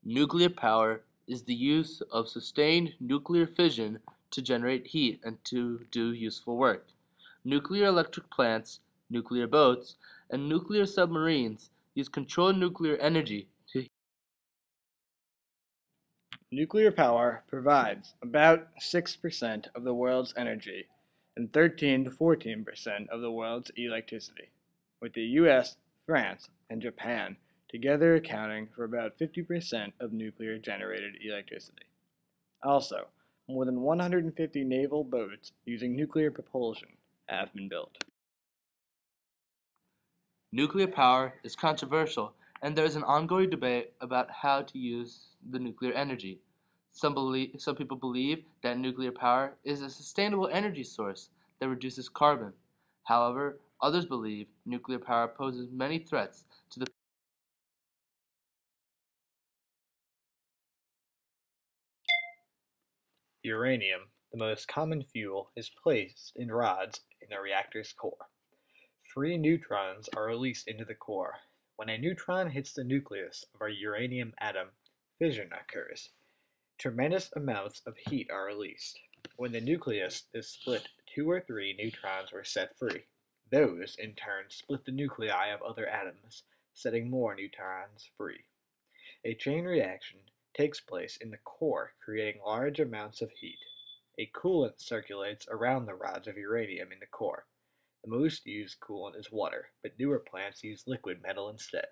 Nuclear power is the use of sustained nuclear fission to generate heat and to do useful work. Nuclear electric plants, nuclear boats, and nuclear submarines use controlled nuclear energy to. Nuclear power provides about 6% of the world's energy and 13 to 14% of the world's electricity, with the US, France, and Japan together accounting for about 50% of nuclear-generated electricity. Also, more than 150 naval boats using nuclear propulsion have been built. Nuclear power is controversial, and there is an ongoing debate about how to use the nuclear energy. Some people believe that nuclear power is a sustainable energy source that reduces carbon. However, others believe nuclear power poses many threats to the. Uranium, the most common fuel, is placed in rods in a reactor's core. 3 neutrons are released into the core. When a neutron hits the nucleus of a uranium atom, fission occurs. Tremendous amounts of heat are released. When the nucleus is split, 2 or 3 neutrons are set free. Those, in turn, split the nuclei of other atoms, setting more neutrons free. A chain reaction takes place in the core, creating large amounts of heat. A coolant circulates around the rods of uranium in the core. The most used coolant is water, but newer plants use liquid metal instead.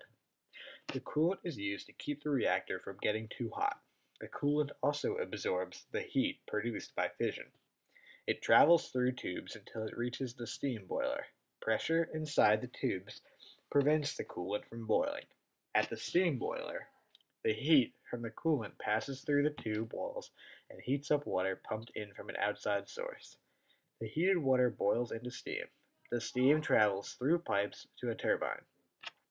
The coolant is used to keep the reactor from getting too hot. The coolant also absorbs the heat produced by fission. It travels through tubes until it reaches the steam boiler. Pressure inside the tubes prevents the coolant from boiling. At the steam boiler, the heat from the coolant passes through the tube walls and heats up water pumped in from an outside source. The heated water boils into steam. The steam travels through pipes to a turbine.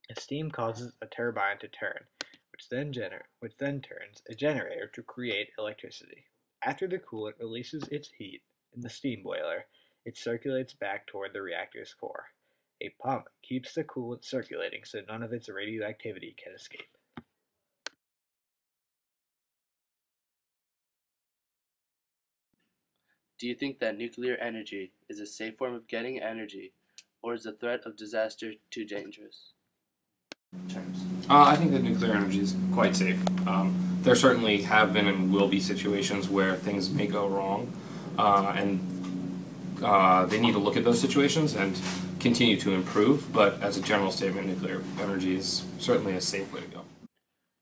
The steam causes a turbine to turn, which then turns a generator to create electricity. After the coolant releases its heat in the steam boiler, it circulates back toward the reactor's core. A pump keeps the coolant circulating so none of its radioactivity can escape. Do you think that nuclear energy is a safe form of getting energy, or is the threat of disaster too dangerous? I think that nuclear energy is quite safe. There certainly have been and will be situations where things may go wrong, and they need to look at those situations and continue to improve, but as a general statement, nuclear energy is certainly a safe way to go.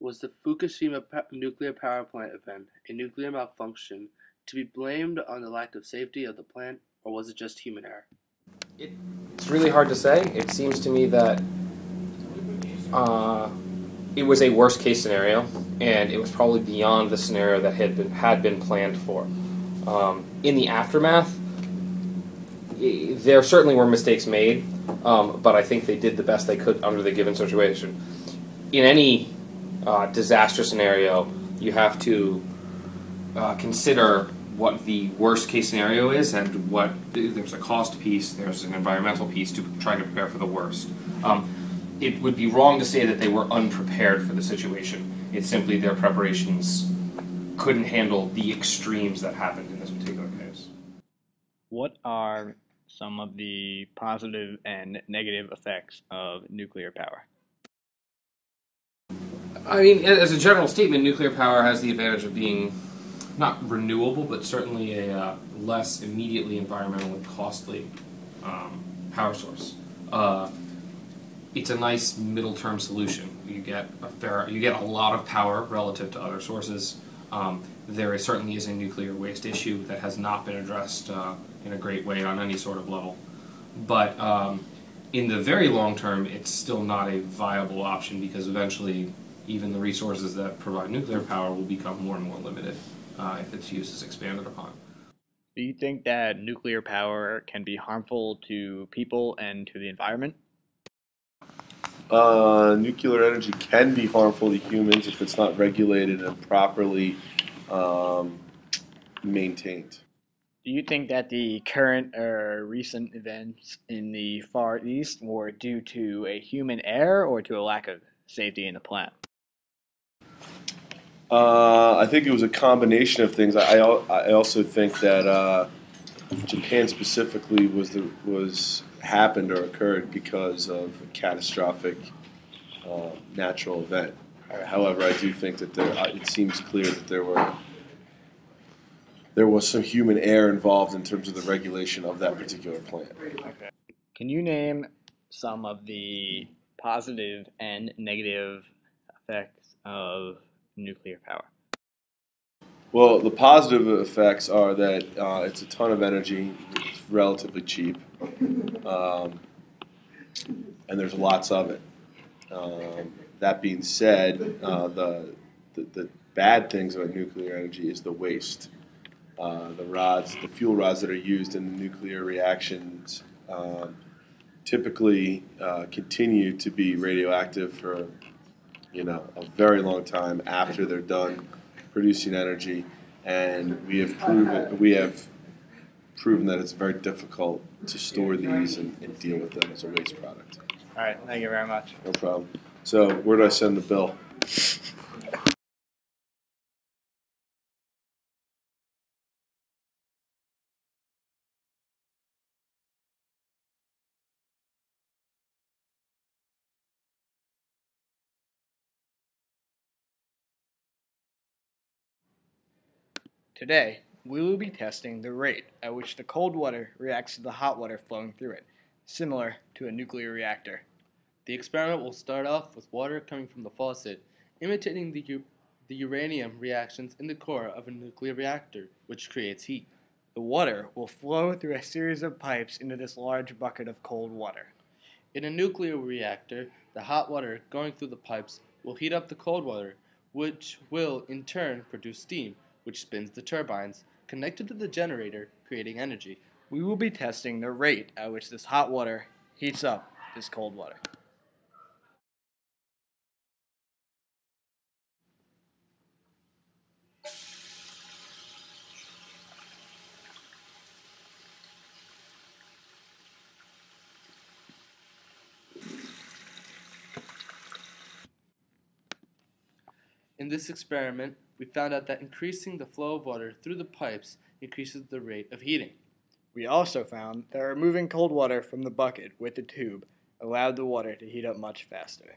Was the Fukushima nuclear power plant event a nuclear malfunction to be blamed on the lack of safety of the plant, or was it just human error? It's really hard to say. It seems to me that it was a worst case scenario, and it was probably beyond the scenario that had been planned for. In the aftermath, there certainly were mistakes made, but I think they did the best they could under the given situation. In any disaster scenario, you have to consider what the worst case scenario is, and what there's a cost piece, there's an environmental piece to try to prepare for the worst. It would be wrong to say that they were unprepared for the situation. It's simply their preparations couldn't handle the extremes that happened in this particular case. What are some of the positive and negative effects of nuclear power? I mean, as a general statement, nuclear power has the advantage of being not renewable, but certainly a less immediately environmentally costly power source. It's a nice middle-term solution. You get a lot of power relative to other sources. There certainly is a nuclear waste issue that has not been addressed in a great way on any sort of level. But in the very long term, it's still not a viable option, because eventually even the resources that provide nuclear power will become more and more limited if its use is expanded upon. Do you think that nuclear power can be harmful to people and to the environment? Nuclear energy can be harmful to humans if it's not regulated and properly maintained. Do you think that the current or recent events in the Far East were due to a human error or to a lack of safety in the plant? I think it was a combination of things. I also think that Japan specifically was happened or occurred because of a catastrophic natural event. However, I do think that it seems clear that there was some human error involved in terms of the regulation of that particular plant. Okay. Can you name some of the positive and negative effects of nuclear power? Well, the positive effects are that it's a ton of energy, it's relatively cheap, and there's lots of it. That being said, the bad things about nuclear energy is the waste. The fuel rods that are used in the nuclear reactions typically continue to be radioactive for a very long time after they're done producing energy, and we have proven that it's very difficult to store these and deal with them as a waste product. All right, thank you very much. No problem. So where do I send the bill? Today, we will be testing the rate at which the cold water reacts to the hot water flowing through it, similar to a nuclear reactor. The experiment will start off with water coming from the faucet, imitating the uranium reactions in the core of a nuclear reactor, which creates heat. The water will flow through a series of pipes into this large bucket of cold water. In a nuclear reactor, the hot water going through the pipes will heat up the cold water, which will in turn produce steam, which spins the turbines connected to the generator, creating energy. We will be testing the rate at which this hot water heats up this cold water. In this experiment, we found out that increasing the flow of water through the pipes increases the rate of heating. We also found that removing cold water from the bucket with the tube allowed the water to heat up much faster.